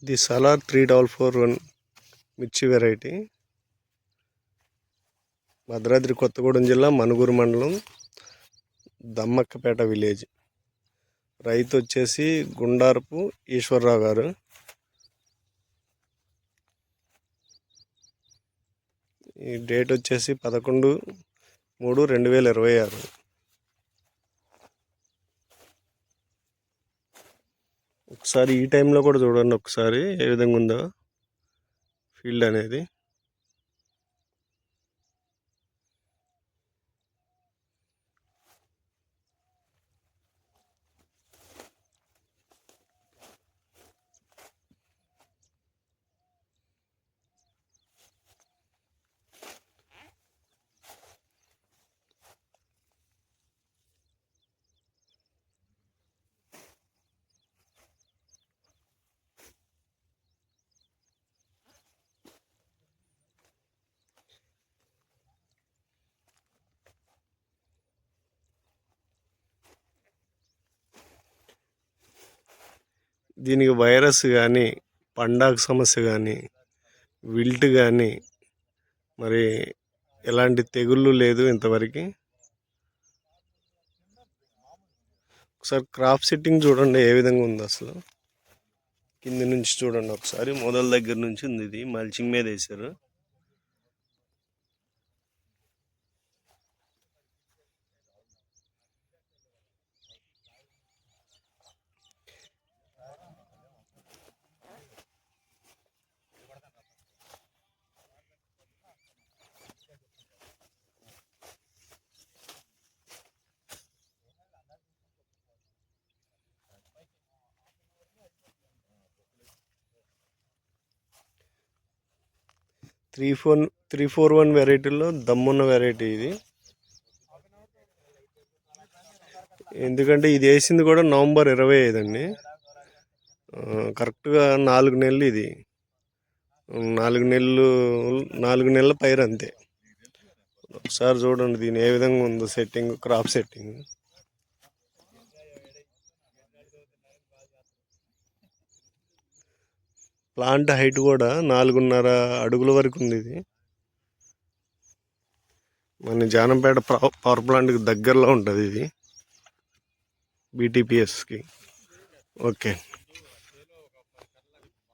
ఇది సలార్ 3441 మిర్చి వెరైటీ. భద్రాద్రి కొత్తగూడెం జిల్లా మనుగురు మండలం దమ్మక్కపేట విలేజ్. రైతు వచ్చేసి గుండారపు ఈశ్వరరావు గారు. ఈ డేట్ వచ్చేసి 11/3/2026. ఒకసారి ఈ టైంలో కూడా చూడండి, ఒకసారి ఏ విధంగా ఉందో ఫీల్డ్ అనేది. దీనికి వైరస్ కానీ, పండాకు సమస్య కానీ, విల్ట్ కానీ, మరి ఎలాంటి తెగుళ్ళు లేదు ఇంతవరకు. ఒకసారి క్రాప్ సెట్టింగ్ చూడండి ఏ విధంగా ఉంది అసలు. కింది నుంచి చూడండి ఒకసారి, మొదల దగ్గర నుంచి ఉంది. ఇది మల్చింగ్ మీద వేసారు. త్రీ ఫోర్ వన్ వెరైటీలో దమ్మున్న వెరైటీ ఇది. ఎందుకంటే ఇది వేసింది కూడా నవంబర్ 25 అండి. కరెక్ట్గా 4 నెలలు. ఇది 4 నెలల పైరు అంతే. ఒకసారి చూడండి దీని ఏ విధంగా ఉందో setting, crop setting. Plant height కూడా 4.5 అడుగుల వరకు ఉంది. ఇది మన జానంపేట పవర్ ప్లాంట్కి దగ్గరలో ఉంటుంది ఇది, బీటీపీఎస్కి. ఓకే.